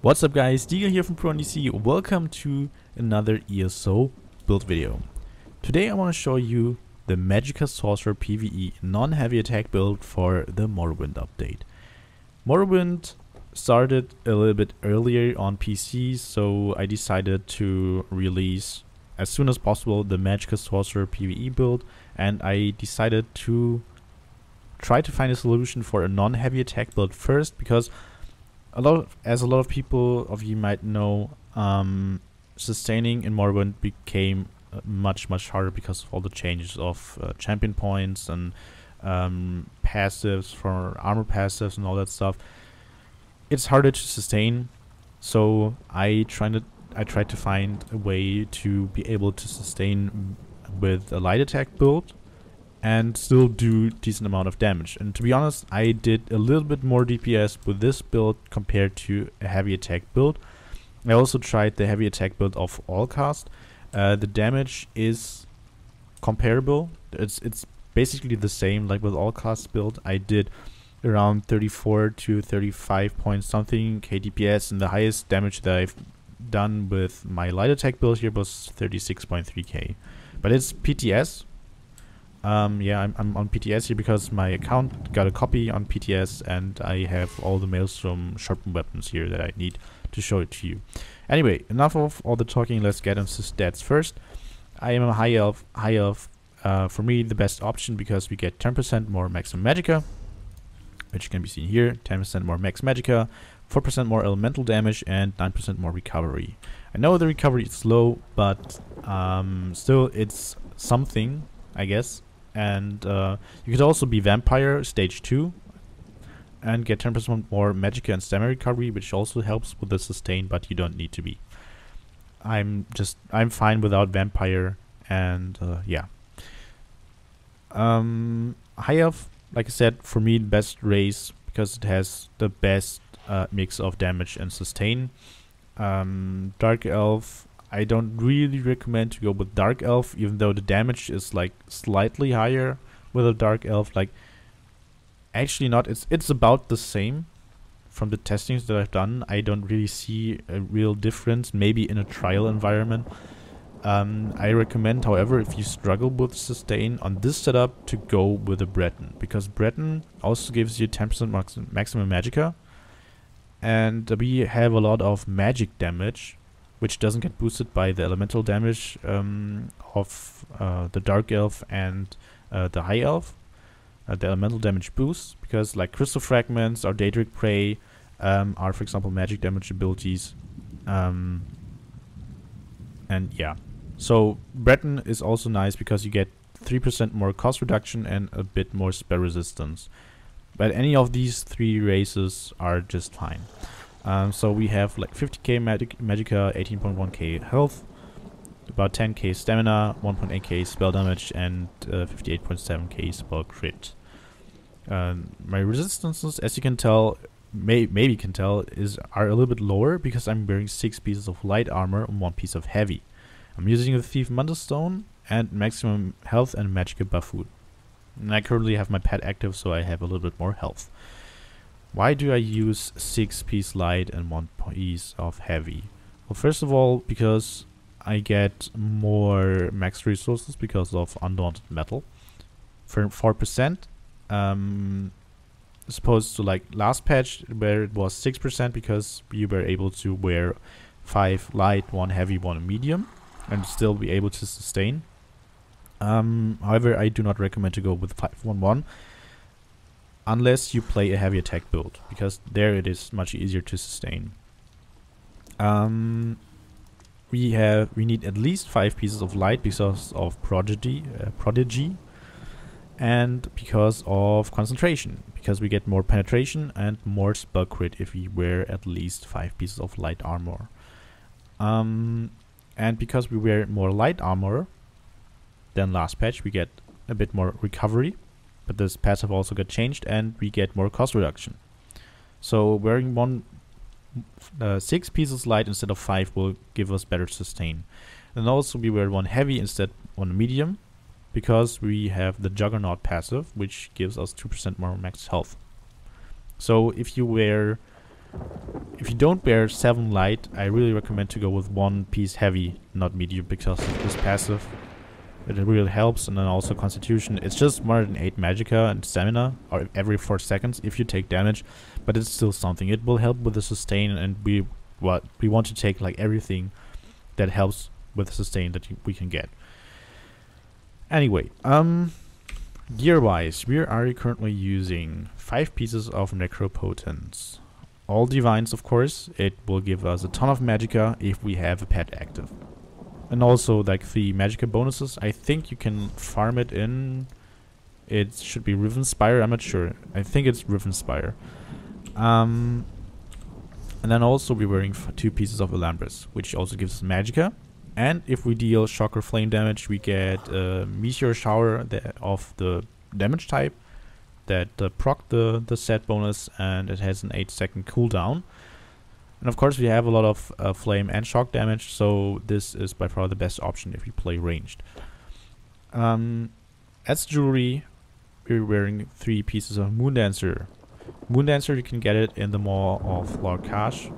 What's up guys, Diga here from ProNDC. Welcome to another ESO build video. Today I want to show you the Magicka Sorcerer PVE non-heavy attack build for the Morrowind update. Morrowind started a little bit earlier on PC, so I decided to release as soon as possible the Magicka Sorcerer PVE build, and I decided to try to find a solution for a non-heavy attack build first, because as a lot of people of you might know, sustaining in Morrowind became much harder because of all the changes of champion points and passives for armor passives and all that stuff. It's harder to sustain, so I tried to find a way to be able to sustain with a light attack build and still do decent amount of damage. And to be honest, I did a little bit more DPS with this build compared to a heavy attack build. I also tried the heavy attack build of all cast. The damage is comparable. It's basically the same like with all cast build. I did around 34 to 35 point something K DPS, and the highest damage that I've done with my light attack build here was 36.3k. But it's PTS. Yeah, I'm on PTS here because my account got a copy on PTS, and I have all the Maelstrom sharpened weapons here that I need to show it to you. Anyway, enough of all the talking, let's get into stats first. I am a high elf. For me, the best option because we get 10% more maximum magicka, which can be seen here, 10% more max magicka, 4% more elemental damage, and 9% more recovery. I know the recovery is low, but still it's something, I guess. And you could also be Vampire Stage 2 and get 10% more Magicka and stamina recovery, which also helps with the sustain, but you don't need to be. I'm fine without Vampire, and yeah. High Elf, like I said, for me the best race because it has the best mix of damage and sustain. Dark Elf, I don't really recommend to go with Dark Elf, even though the damage is like slightly higher with a Dark Elf. Like, actually not, it's about the same from the testings that I've done. I don't really see a real difference, maybe in a trial environment. I recommend, however, if you struggle with sustain on this setup, to go with a Breton, because Breton also gives you 10% maximum magicka, and we have a lot of magic damage, which doesn't get boosted by the elemental damage of the Dark Elf and the High Elf. The elemental damage boosts, because like Crystal Fragments or Daedric Prey are, for example, magic damage abilities. And yeah, so Breton is also nice because you get 3% more cost reduction and a bit more spell resistance. But any of these three races are just fine. So we have like 50k magicka, 18.1k health, about 10k stamina, 1.8k spell damage, and 58.7k spell crit. My resistances, as you can tell, maybe can tell, are a little bit lower because I'm wearing 6 pieces of light armor and 1 piece of heavy. I'm using the Thief Stone and maximum health and magicka buff food. And I currently have my pet active, so I have a little bit more health. Why do I use 6 piece light and 1 piece of heavy? Well, first of all, because I get more max resources because of Undaunted Metal for 4%. As opposed to like last patch where it was 6% because you were able to wear 5 light, 1 heavy, 1 medium and still be able to sustain. However, I do not recommend to go with 5-1-1 unless you play a heavy attack build, because there it is much easier to sustain. We need at least 5 pieces of light because of prodigy, and because of concentration, because we get more penetration and more spell crit if we wear at least 5 pieces of light armor. And because we wear more light armor than last patch, we get a bit more recovery. But this passive also got changed, and we get more cost reduction. So wearing 6 pieces light instead of 5 will give us better sustain. And also we wear 1 heavy instead 1 medium, because we have the Juggernaut passive, which gives us 2% more max health. So if you wear If you don't bear 7 light, I really recommend to go with 1 piece heavy, not medium, because of this passive. It really helps, and then also constitution. It's just more than 8 magicka and stamina, or every 4 seconds if you take damage, but it's still something. It will help with the sustain, and we want to take like everything that helps with the sustain that we can get. Anyway, gear-wise, we are currently using 5 pieces of necropotence. All divines, of course. It will give us a ton of magicka if we have a pet active. And also like the magicka bonuses, I think you can farm it in. It should be Rivenspire, I'm not sure. I think it's Rivenspire. And then also we're wearing 2 pieces of Alambris, which also gives us magicka. And if we deal shock or flame damage, we get a meteor shower of the damage type that proc the set bonus, and it has an 8-second cooldown. And of course we have a lot of flame and shock damage, so this is by far the best option if you play ranged. As jewelry, we're wearing 3 pieces of Moondancer. Moondancer, you can get it in the Maw of Larkash.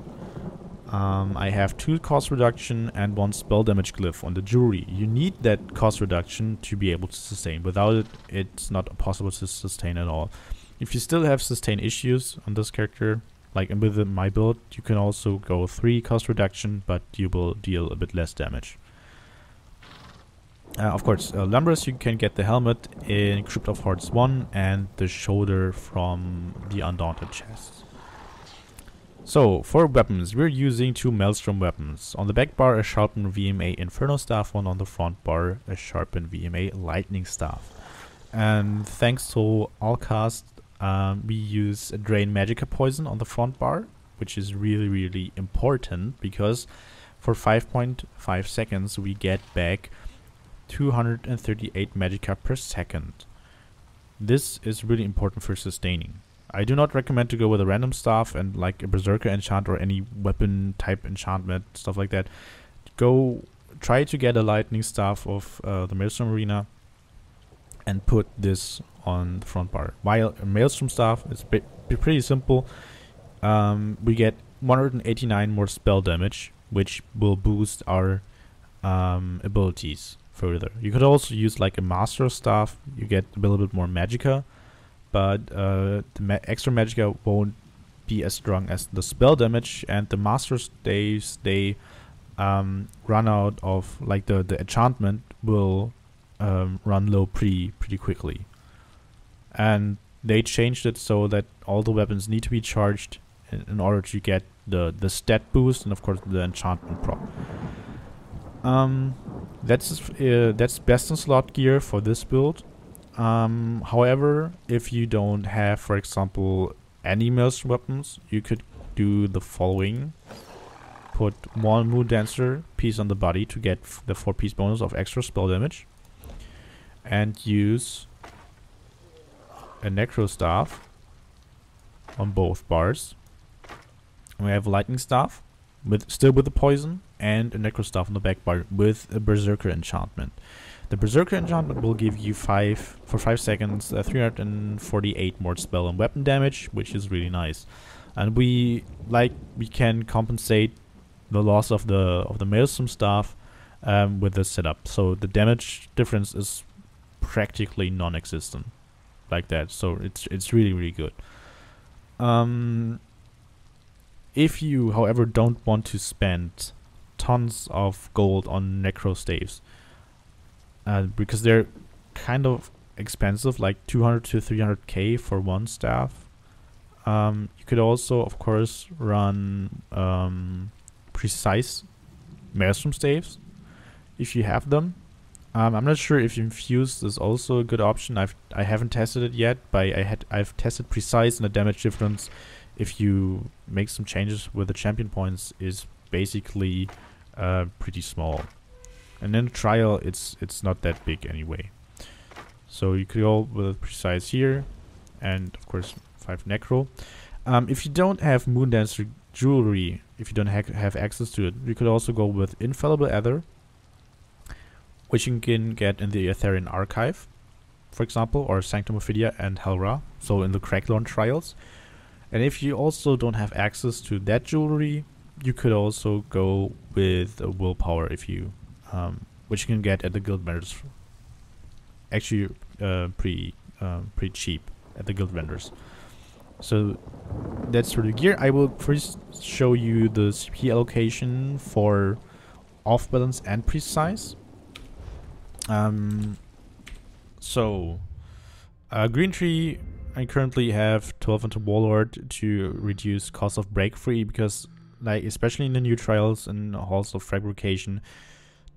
I have 2 cost reduction and 1 spell damage glyph on the jewelry. You need that cost reduction to be able to sustain. Without it, it's not possible to sustain at all. If you still have sustain issues on this character, like with my build, you can also go 3 cost reduction, but you will deal a bit less damage. Of course, Lumbers, you can get the helmet in Crypt of Hearts 1 and the shoulder from the Undaunted chest. So, for weapons, we're using 2 Maelstrom weapons. On the back bar, a sharpened VMA Inferno Staff, one on the front bar, a sharpened VMA Lightning Staff. And thanks to Allcast, we use a Drain Magicka Poison on the front bar, which is really important, because for 5.5 seconds we get back 238 magicka per second. This is really important for sustaining. I do not recommend to go with a random staff and like a berserker enchant or any weapon type enchantment, stuff like that. Try to get a lightning staff of the Maelstrom Arena and put this on the front bar. While a Maelstrom staff is pretty simple, we get 189 more spell damage, which will boost our abilities further. You could also use like a Master Staff. You get a little bit more magicka, but the extra magicka won't be as strong as the spell damage, and the Master Staves, they run out of, like, the enchantment will run low pretty quickly. And they changed it so that all the weapons need to be charged in order to get the stat boost and of course the enchantment proc. That's best in slot gear for this build. However, if you don't have, for example, any Maelstrom weapons, you could do the following. Put 1 Moondancer piece on the body to get the 4-piece bonus of extra spell damage, and use a Necro Staff on both bars. We have a Lightning Staff, still with the poison, and a Necro Staff on the back bar with a Berserker enchantment. The Berserker enchantment will give you for 5 seconds 348 more spell and weapon damage, which is really nice. And we can compensate the loss of the Maelstrom Staff with this setup. So the damage difference is practically non-existent, like that. So it's really good. If you, however, don't want to spend tons of gold on Necro Staves, because they're kind of expensive, like 200 to 300k for one staff, you could also, of course, run precise Maelstrom Staves if you have them. I'm not sure if Infused is also a good option. I haven't tested it yet, but I've tested precise, and the damage difference, if you make some changes with the champion points, is basically pretty small. And in trial, it's not that big anyway. So you could go with precise here, and of course 5 Necro. If you don't have Moondancer jewelry, if you don't have access to it, you could also go with Infallible Ether, which you can get in the Etherean Archive, for example, or Sanctum Ophidia and Helra, so in the Cracklorn trials. And if you also don't have access to that jewelry, you could also go with willpower if you, which you can get at the guild vendors. Actually, pretty cheap at the guild vendors. So that's for the gear. I will first show you the CP allocation for off balance and precise. Green tree, I currently have 12 into Warlord to reduce cost of break free, because like especially in the new trials and halls of fragmentation,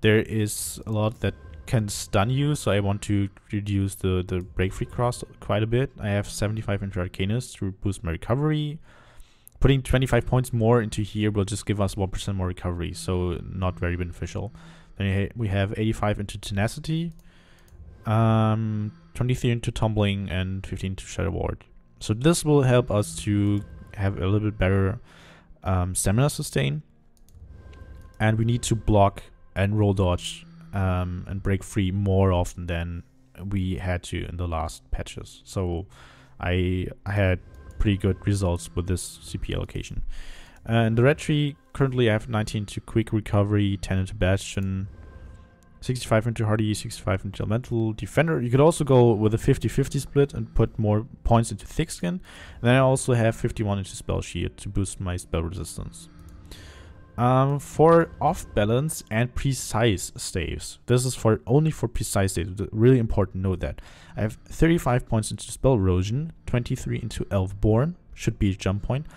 there is a lot that can stun you, so I want to reduce the break free cost quite a bit. I have 75 into Arcanus to boost my recovery. Putting 25 points more into here will just give us 1% more recovery, so not very beneficial. Then we have 85 into Tenacity, 23 into Tumbling, and 15 to Shadow Ward. So this will help us to have a little bit better stamina sustain. And we need to block and roll dodge and break free more often than we had to in the last patches. So I had pretty good results with this CP allocation. And the red tree, currently I have 19 to quick recovery, 10 into bastion, 65 into hardy, 65 into elemental defender. You could also go with a 50-50 split and put more points into thick skin. And then I also have 51 into spell shield to boost my spell resistance. For off balance and precise staves, this is only for precise staves. Really important, note that I have 35 points into spell erosion, 23 into elfborn, should be a jump point,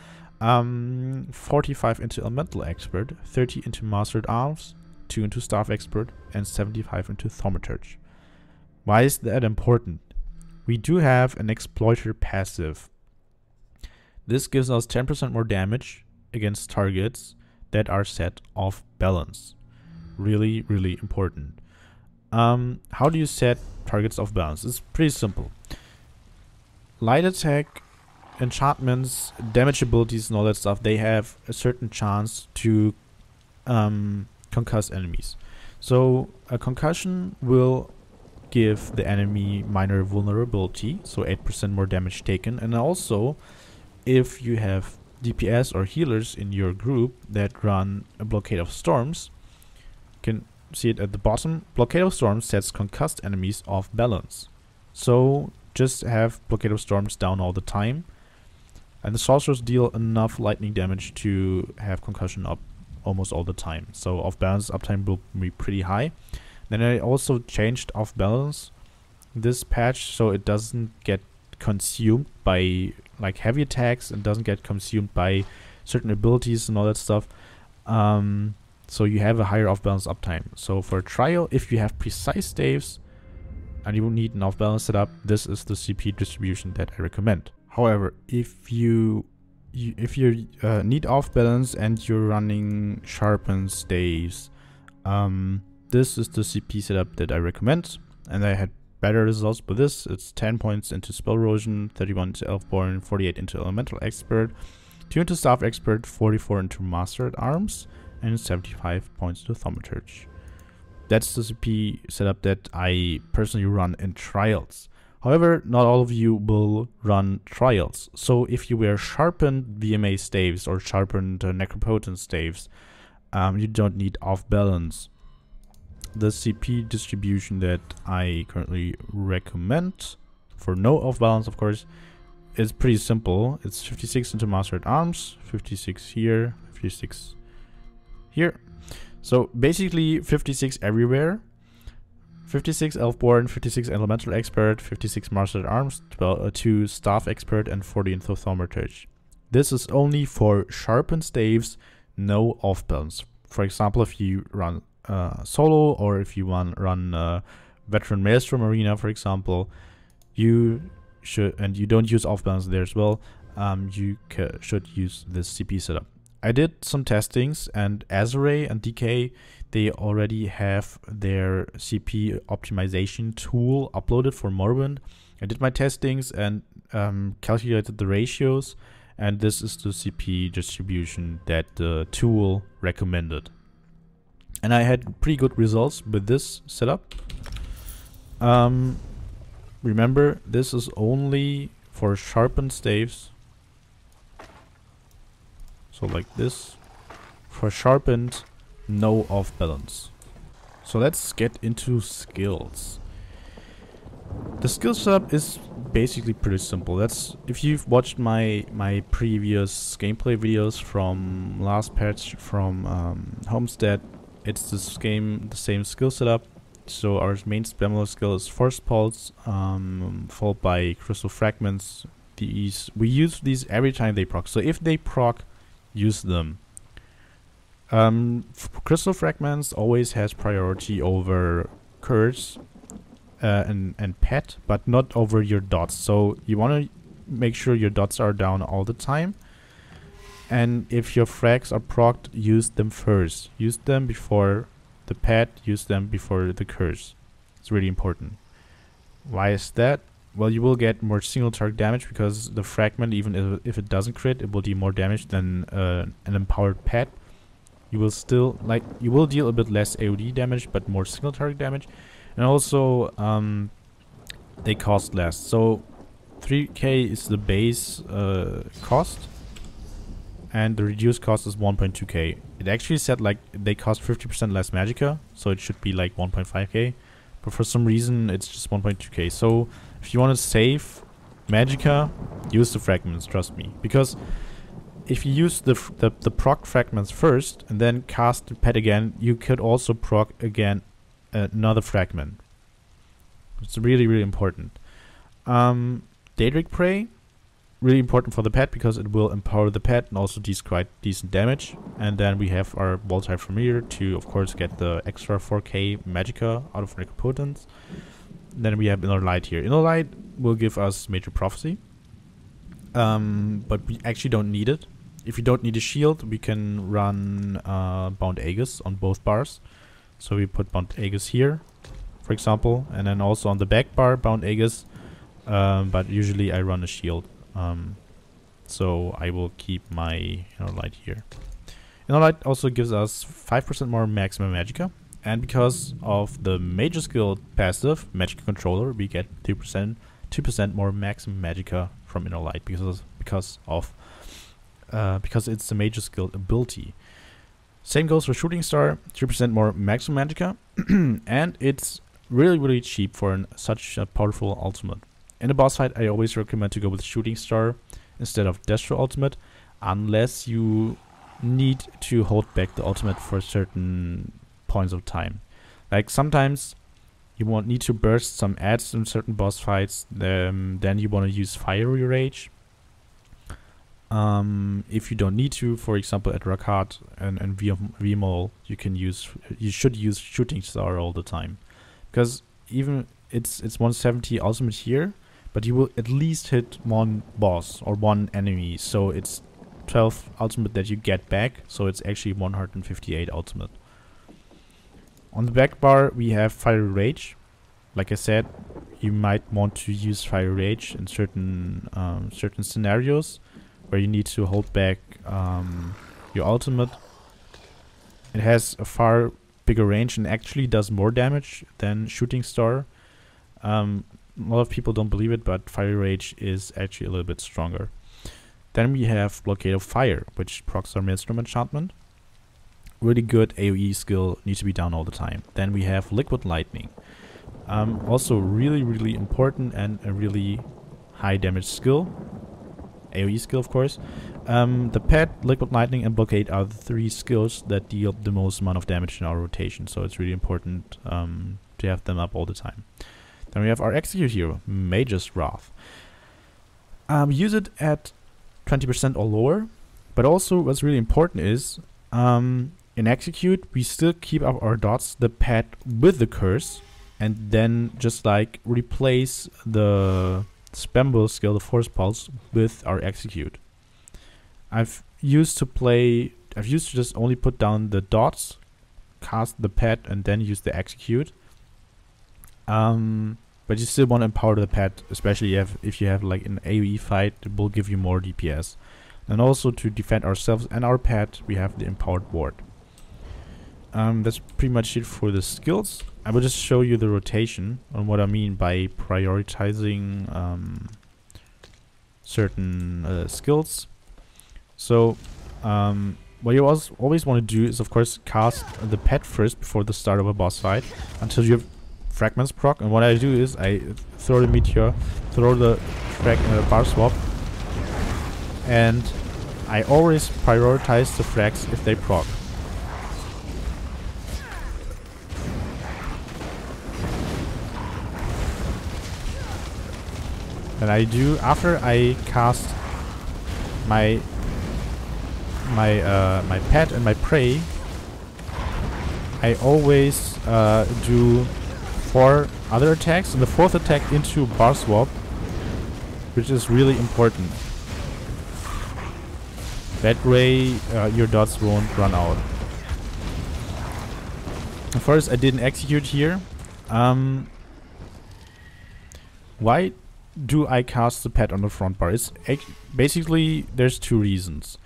45 into elemental expert, 30 into mastered arms, 2 into staff expert, and 75 into thaumaturge. Why is that important? We do have an exploiter passive. This gives us 10% more damage against targets that are set off balance. Really, really important. How do you set targets off balance? It's pretty simple. Light attack, enchantments, damage abilities, and all that stuff, they have a certain chance to concuss enemies. So a concussion will give the enemy minor vulnerability, so 8% more damage taken. And also, if you have DPS or healers in your group that run a Blockade of Storms, you can see it at the bottom. Blockade of Storms sets concussed enemies off balance. So just have Blockade of Storms down all the time, and the sorcerers deal enough lightning damage to have concussion up almost all the time. So off balance uptime will be pretty high. Then I also changed off balance this patch so it doesn't get consumed by like heavy attacks and doesn't get consumed by certain abilities and all that stuff. So you have a higher off balance uptime. So for a trial, if you have precise staves and you need an off balance setup, this is the CP distribution that I recommend. However, if you need off balance and you're running sharpened staves, this is the CP setup that I recommend, and I had better results with this. It's 10 points into spell erosion, 31 into elfborn, 48 into elemental expert, 2 into staff expert, 44 into mastered arms, and 75 points to thaumaturge. That's the CP setup that I personally run in trials. However, not all of you will run trials. So if you wear sharpened VMA staves or sharpened necropotent staves, you don't need off balance. The CP distribution that I currently recommend, for no off balance of course, is pretty simple. It's 56 into mastered arms, 56 here, 56 here. So basically 56 everywhere. 56 elfborn, 56 elemental expert, 56 mastered arms, 2 staff expert, and 40 into thaumaturge. This is only for sharpened staves, no off balance. For example, if you run solo, or if you run veteran maelstrom arena, for example, you should, and you don't use off balance there as well, you should use this CP setup. I did some testings, and Azure and DK, they already have their CP optimization tool uploaded for Morrowind. I did my testings and calculated the ratios, and this is the CP distribution that the tool recommended. And I had pretty good results with this setup. Remember, this is only for sharpened staves So like this. For sharpened, no off balance. So let's get into skills. The skill setup is basically pretty simple. That's if you've watched my previous gameplay videos from last patch from Homestead, it's the same skill setup. So our main spammable skill is Force Pulse, followed by Crystal Fragments. We use these every time they proc. So if they proc, use them. Crystal Fragments always has priority over Curse and Pet, but not over your dots. So you want to make sure your dots are down all the time. And if your frags are procced, use them first. Use them before the Pet, use them before the Curse. It's really important. Why is that? Well, you will get more single target damage because the fragment, even if it doesn't crit, it will do more damage than an empowered Pet. You will still, you will deal a bit less AoD damage, but more single target damage. And also, they cost less. So, 3k is the base cost. And the reduced cost is 1.2k. It actually said, they cost 50% less Magicka. So, it should be, 1.5k. But for some reason, it's just 1.2k. So, if you want to save Magicka, use the fragments, trust me. Because if you use the proc fragments first and then cast the pet again, you could also proc again another fragment. It's really, really important. Daedric Prey, really important for the pet because it will empower the pet and also deal quite decent damage. And then we have our Volatile Familiar to, of course, get the extra 4k Magicka out of Necropotence. Then we have Inner Light here. Inner Light will give us Major Prophecy. But we actually don't need it. If you don't need a shield, we can run Bound Aegis on both bars. So we put Bound Aegis here, for example, and then also on the back bar, Bound Aegis. But usually I run a shield. So I will keep my Inner Light here. Inner Light also gives us 5% more maximum Magicka. And because of the major skill passive, Magicka Controller, we get 2% more maximum Magicka from Inner Light because it's a major skill ability. Same goes for Shooting Star, 3% more maximum Magicka, and it's really, really cheap for such a powerful ultimate. In a boss fight, I always recommend to go with Shooting Star instead of Destro ultimate, unless you need to hold back the ultimate for certain points of time. Like sometimes you won't need to burst some ads in certain boss fights, then you want to use Fiery Rage. If you don't need to, for example at Rakat and VMOL, you should use Shooting Star all the time. Because even it's 170 ultimate here, but you will at least hit one boss or one enemy, so it's 12 ultimate that you get back, so it's actually 158 ultimate. On the back bar we have Fiery Rage. Like I said, you might want to use Fiery Rage in certain scenarios where you need to hold back your ultimate. It has a far bigger range and actually does more damage than Shooting Star. A lot of people don't believe it, but Fiery Rage is actually a little bit stronger. Then we have Blockade of Fire, which procs our Maelstrom enchantment. Really good AoE skill, needs to be down all the time. Then we have Liquid Lightning. Also really, really important and a really high damage skill. AoE skill, of course. The Pet, Liquid Lightning, and Blockade are the 3 skills that deal the most amount of damage in our rotation. So it's really important to have them up all the time. Then we have our Execute hero, Mage's Wrath. Use it at 20% or lower. But also what's really important is in Execute, we still keep up our dots, the Pet with the Curse, and then just replace the spammable skill, the Force Pulse, with our Execute. I've used to just only put down the dots, cast the Pet, and then use the Execute. But you still want to empower the Pet, especially if you have an AoE fight, it will give you more DPS. And also to defend ourselves and our Pet, we have the Empowered Ward. That's pretty much it for the skills. I will just show you the rotation on what I mean by prioritizing certain skills. So What you always want to do is, of course, cast the pet first before the start of a boss fight until you have fragments proc. And what I do is I throw the meteor, throw the bar swap, and I always prioritize the frags if they proc. And I do, after I cast my pet and my prey, I always do 4 other attacks and the 4th attack into bar swap, which is really important. That way your dots won't run out. First, I didn't execute here. Why do I cast the pet on the front bar? It's basically there's 2 reasons.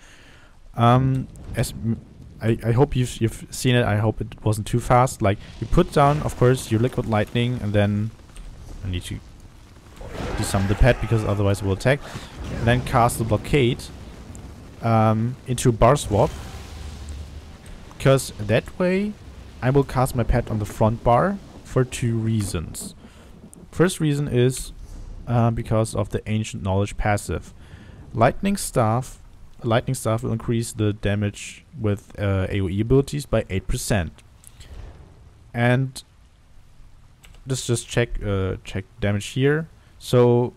As I hope you've seen it. I hope it wasn't too fast. Like, you put down, of course, your liquid lightning, and then I need to desummon the pet because otherwise it will attack. And then cast the blockade into bar swap, because that way I will cast my pet on the front bar for 2 reasons. First reason is because of the ancient knowledge passive. Lightning staff will increase the damage with AoE abilities by 8%. And let's just check damage here. So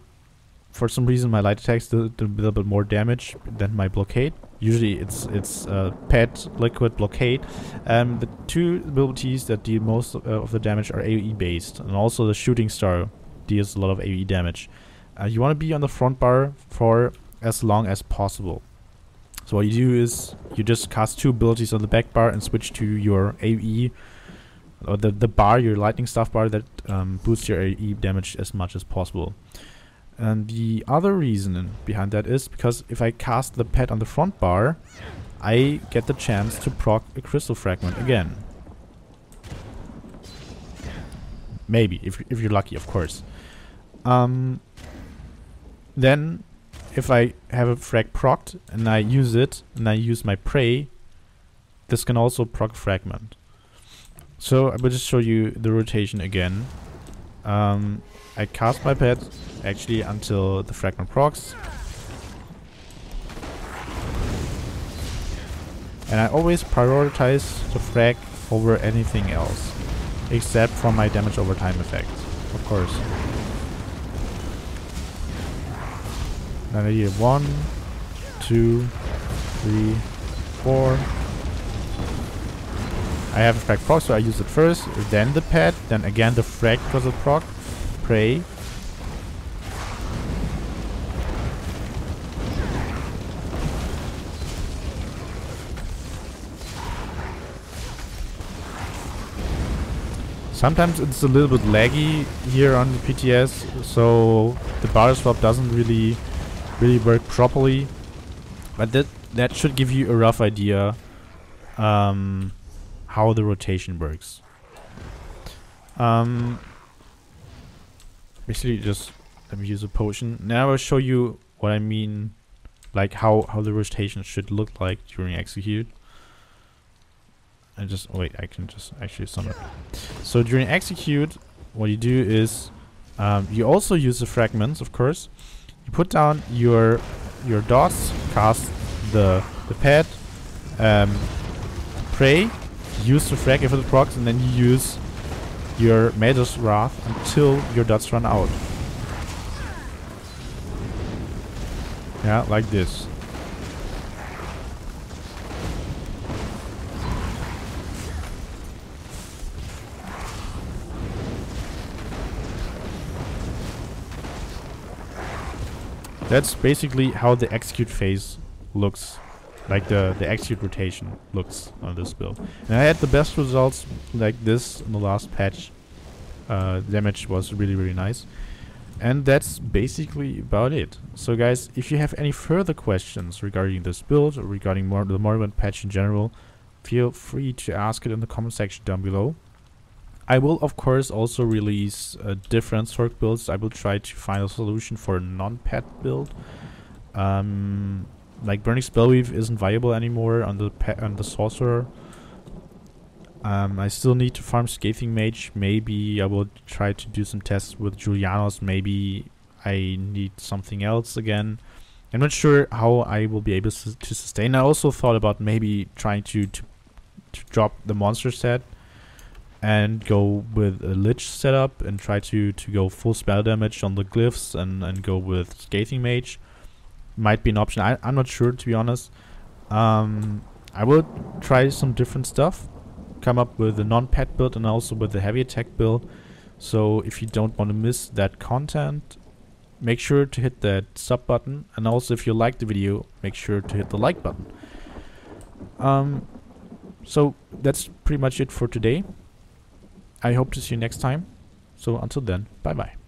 for some reason my light attacks do a little bit more damage than my blockade. Usually it's pet, liquid, blockade. The 2 abilities that deal most of the damage are AoE based, and also the shooting star deals a lot of AoE damage. You want to be on the front bar for as long as possible. So what you do is you just cast 2 abilities on the back bar and switch to your AoE, or the bar, your lightning staff bar, that boosts your AoE damage as much as possible. And the other reason behind that is because if I cast the pet on the front bar, I get the chance to proc a crystal fragment again. Maybe, if you're lucky, of course. Then if I have a frag procced and I use it and I use my prey, this can also proc fragment. So I will just show you the rotation again. I cast my pet actually until the fragment procs, and I always prioritize the frag over anything else except for my damage over time effect, of course. Then I need 1, 2, 3, 4. I have a frag proc, so I use it first, then the pet, then again the frag because of proc, prey. Sometimes it's a little bit laggy here on the PTS, so the bar swap doesn't really work properly, but that should give you a rough idea how the rotation works. Basically, just let me use a potion. Now I will show you what I mean, like how the rotation should look like during execute. And just wait, I can just actually summon it. So during execute, what you do is you also use the fragments, of course. You put down your dots, cast the pet, prey, use the frag if it procs, and then you use your Mage's Wrath until your dots run out. Yeah, like this. That's basically how the execute phase looks, like the execute rotation looks on this build. And I had the best results like this in the last patch. Damage was really nice. And that's basically about it. So guys, if you have any further questions regarding this build or regarding the Morrowind patch in general, feel free to ask it in the comment section down below. I will of course also release different Sorc builds. I will try to find a solution for a non-pet build. like Burning Spellweave isn't viable anymore on the Sorcerer. I still need to farm Scathing Mage. Maybe I will try to do some tests with Julianos. Maybe I need something else again. I'm not sure how I will be able to sustain. I also thought about maybe trying to drop the monster set and go with a Lich setup and try to go full spell damage on the glyphs and go with Scathing Mage. Might be an option. I'm not sure, to be honest. I will try some different stuff. Come up with a non-pet build and also with a heavy attack build. So if you don't want to miss that content, make sure to hit that sub button. And also if you like the video, make sure to hit the like button. So that's pretty much it for today. I hope to see you next time. So until then, bye bye.